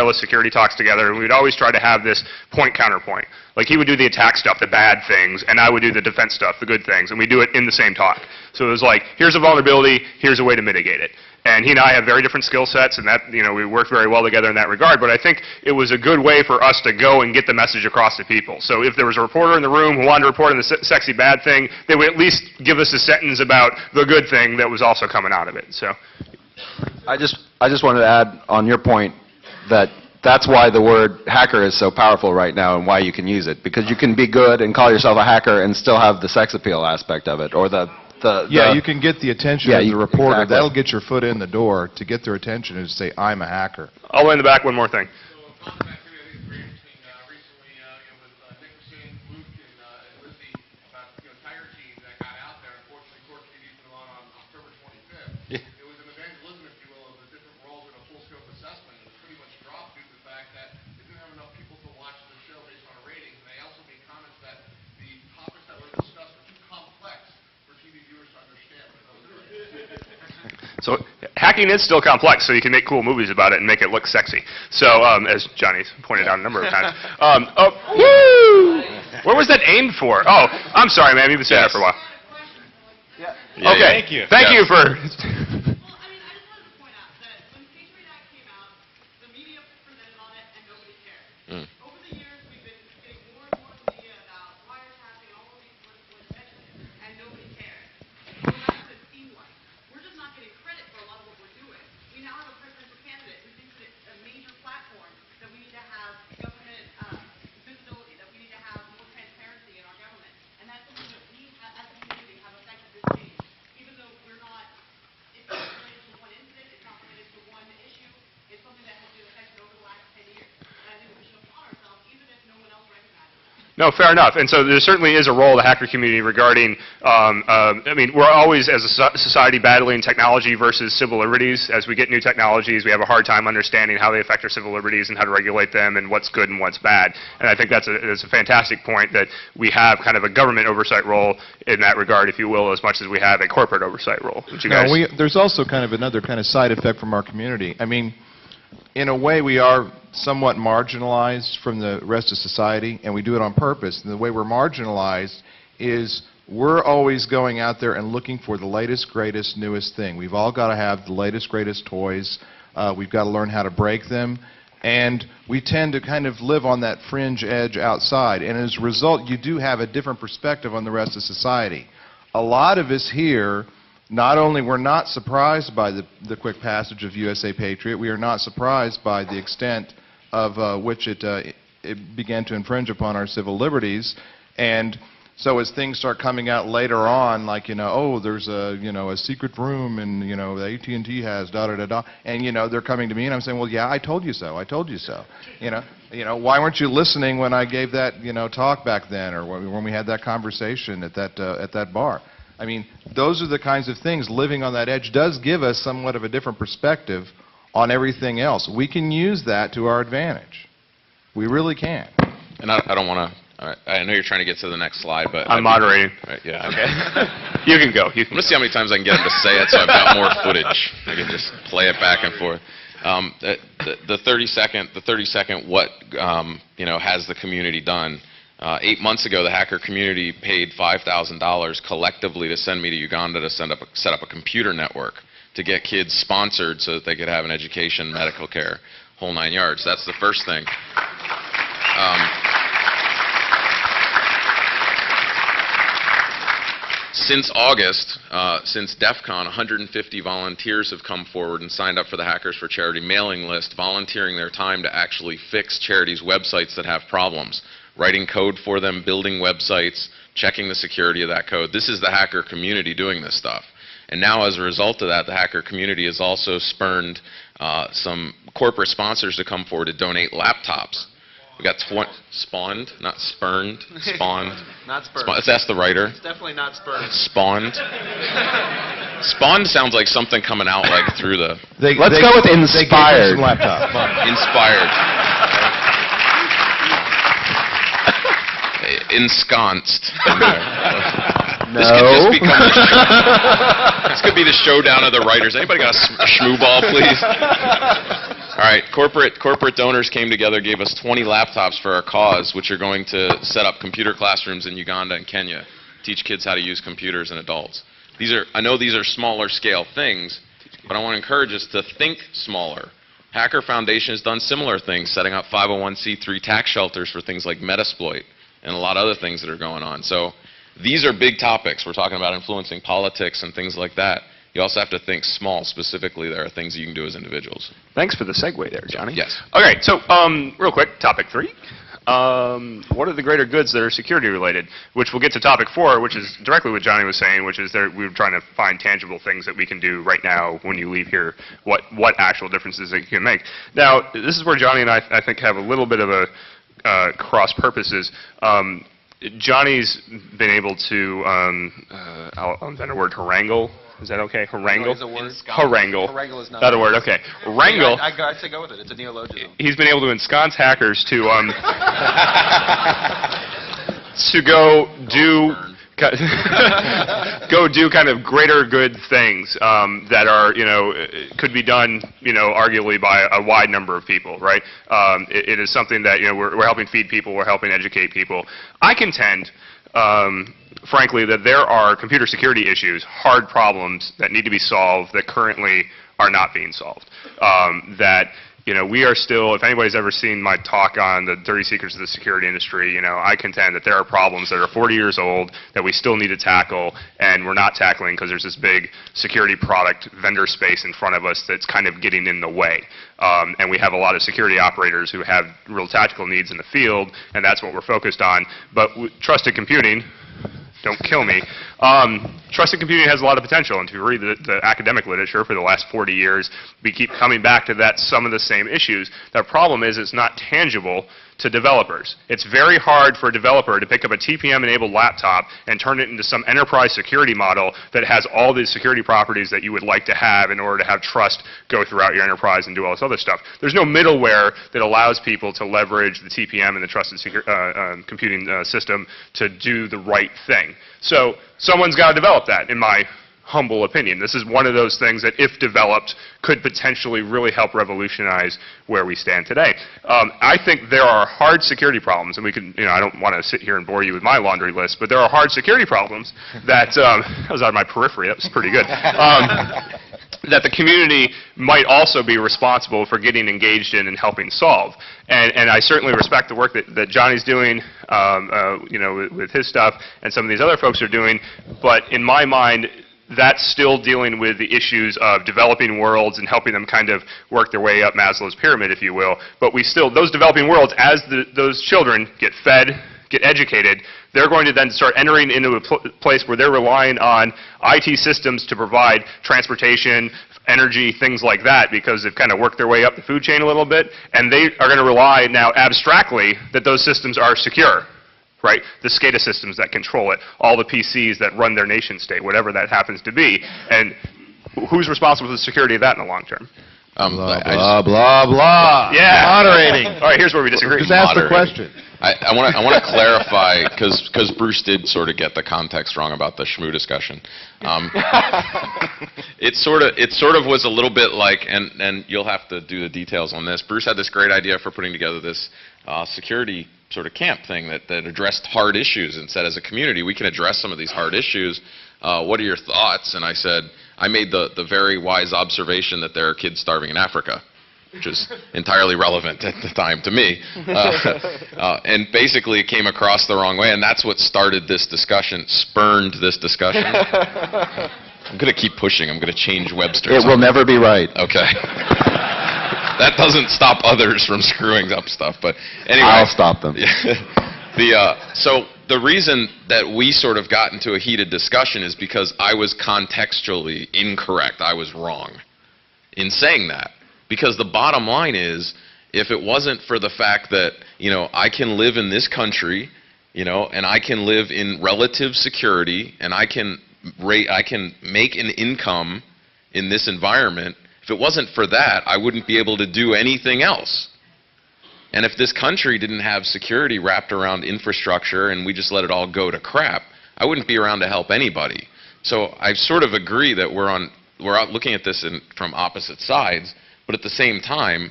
wireless security talks together, and we'd always try to have this point-counterpoint. Like, he would do the attack stuff, the bad things, and I would do the defense stuff, the good things, and we do it in the same talk. So it was like, here's a vulnerability, here's a way to mitigate it. And he and I have very different skill sets, and that, we worked very well together in that regard. But I think it was a good way for us to go and get the message across to people. So if there was a reporter in the room who wanted to report on the sexy bad thing, they would at least give us a sentence about the good thing that was also coming out of it. So, I just wanted to add on your point that that's why the word hacker is so powerful right now, and why you can use it, because you can be good and call yourself a hacker and still have the sex appeal aspect of it, or you can get the attention of the reporter. Exactly. That'll get your foot in the door to get their attention and say, I'm a hacker. I'll in the back one more thing. So hacking is still complex, so you can make cool movies about it and make it look sexy. So as Johnny's pointed out a number of times. Woo! Where was that aimed for? Oh, I'm sorry, man. You've been saying that for a while. Yeah. Okay. Thank you. Thank you for... No, fair enough. And so there certainly is a role of the hacker community regarding, we're always, as a society, battling technology versus civil liberties. As we get new technologies, we have a hard time understanding how they affect our civil liberties and how to regulate them and what's good and what's bad. And I think that's a fantastic point, that we have kind of a government oversight role in that regard, if you will, as much as we have a corporate oversight role. There's also kind of another kind of side effect from our community. I mean, in a way, we are somewhat marginalized from the rest of society, and we do it on purpose. And the way we're marginalized is we're always going out there and looking for the latest, greatest, newest thing. We've all got to have the latest, greatest toys. We've got to learn how to break them. And we tend to kind of live on that fringe edge outside. And as a result, you do have a different perspective on the rest of society. A lot of us here, not only we're not surprised by the quick passage of USA Patriot, we are not surprised by the extent of which it began to infringe upon our civil liberties. And so as things start coming out later on, like, oh, there's a secret room and, the AT&T has da-da-da-da, and, they're coming to me and I'm saying, well, yeah, I told you so, I told you so. Why weren't you listening when I gave that, talk back then, or when we had that conversation at that bar? I mean, those are the kinds of things. Living on that edge does give us somewhat of a different perspective on everything else. We can use that to our advantage. We really can. And I don't want to, I know you're trying to get to the next slide, but... I'm moderating. Right, yeah. Okay. You can go. I'm going to see how many times I can get him to say it so I've got more footage. I can just play it back and forth. The 30-second what, has the community done? 8 months ago, the hacker community paid $5,000 collectively to send me to Uganda to set up a computer network to get kids sponsored so that they could have an education, medical care, whole 9 yards. That's the first thing. Since August, since DEF CON, 150 volunteers have come forward and signed up for the Hackers for Charity mailing list, volunteering their time to actually fix charities' websites that have problems, writing code for them, building websites, checking the security of that code. This is the hacker community doing this stuff. And now, as a result of that, the hacker community has also spurned some corporate sponsors to come forward to donate laptops. We got spawned, not spurned, spawned. Not spurned. Let's ask the writer. It's definitely not spurned. Spawned. Spawned sounds like something coming out like through the... Let's go with inspired. Inspired. Ensconced. No. This could just become this could be the showdown of the writers. Anybody got a schmoo ball, please? All right. corporate donors came together, gave us 20 laptops for our cause, which are going to set up computer classrooms in Uganda and Kenya, teach kids how to use computers and adults. I know these are smaller scale things, but I want to encourage us to think smaller. Hacker Foundation has done similar things, setting up 501c3 tax shelters for things like Metasploit and a lot of other things that are going on. So these are big topics. We're talking about influencing politics and things like that. You also have to think small. Specifically, there are things you can do as individuals. Thanks for the segue there, Johnny. Yes. Okay, so real quick, topic 3. What are the greater goods that are security related? Which we'll get to topic 4, which is directly what Johnny was saying, which is we're trying to find tangible things that we can do right now when you leave here, what actual differences that you can make. Now, this is where Johnny and I think have a little bit of a cross purposes. Johnny's been able to, I'll invent a word, harangue. Is that okay? Harangue? Harangue. Harangue is not a word. Okay. Wrangle. I'd say go with it. It's a neologism. He's been able to ensconce hackers to to go do kind of greater good things that are, could be done, arguably by a wide number of people, right? It is something that, we're helping feed people, we're helping educate people. I contend, frankly, that there are computer security issues, hard problems that need to be solved that currently are not being solved. We are still, if anybody's ever seen my talk on the dirty secrets of the security industry, I contend that there are problems that are 40 years old that we still need to tackle, and we're not tackling because there's this big security product vendor space in front of us that's kind of getting in the way. And we have a lot of security operators who have real tactical needs in the field, and that's what we're focused on. But trusted computing, don't kill me. Trusted computing has a lot of potential, and if you read the academic literature for the last 40 years, we keep coming back to some of the same issues. The problem is it's not tangible to developers. It's very hard for a developer to pick up a TPM-enabled laptop and turn it into some enterprise security model that has all the security properties that you would like to have in order to have trust go throughout your enterprise and do all this other stuff. There's no middleware that allows people to leverage the TPM and the trusted computing system to do the right thing. So someone's got to develop that, in my humble opinion. This is one of those things that, if developed, could potentially really help revolutionize where we stand today. I think there are hard security problems, and we can, I don't want to sit here and bore you with my laundry list, but there are hard security problems that, that was out of my periphery, that was pretty good, that the community might also be responsible for getting engaged in and helping solve. And I certainly respect the work that Johnny's doing, with his stuff, and some of these other folks are doing, but in my mind, that's still dealing with the issues of developing worlds and helping them kind of work their way up Maslow's pyramid, if you will. But those developing worlds, as those children get fed, get educated, they're going to then start entering into a place where they're relying on IT systems to provide transportation, energy, things like that, because they've kind of worked their way up the food chain a little bit, and they are going to rely now abstractly that those systems are secure. Right? The SCADA systems that control it, all the PCs that run their nation state, whatever that happens to be. And who's responsible for the security of that in the long term? Blah, blah. Yeah. Moderating. All right, here's where we disagree. Just ask the question. I want to clarify, because Bruce did sort of get the context wrong about the Shmoo discussion. It sort of was a little bit like, and you'll have to do the details on this. Bruce had this great idea for putting together this security sort of camp thing that addressed hard issues and said, as a community, we can address some of these hard issues. What are your thoughts? And I said, I made the very wise observation that there are kids starving in Africa, which is entirely relevant at the time to me. And basically it came across the wrong way, and that's what started this discussion, spurned this discussion. I'm going to keep pushing. I'm going to change Webster's. It will never be right. Okay. That doesn't stop others from screwing up stuff, but anyway. I'll stop them. So the reason that we sort of got into a heated discussion is because I was contextually incorrect. I was wrong in saying that. Because the bottom line is, if it wasn't for the fact that, I can live in this country, and I can live in relative security, and I can make an income in this environment, if it wasn't for that, I wouldn't be able to do anything else. And if this country didn't have security wrapped around infrastructure and we just let it all go to crap, I wouldn't be around to help anybody. So I sort of agree that we're out looking at this from opposite sides, but at the same time,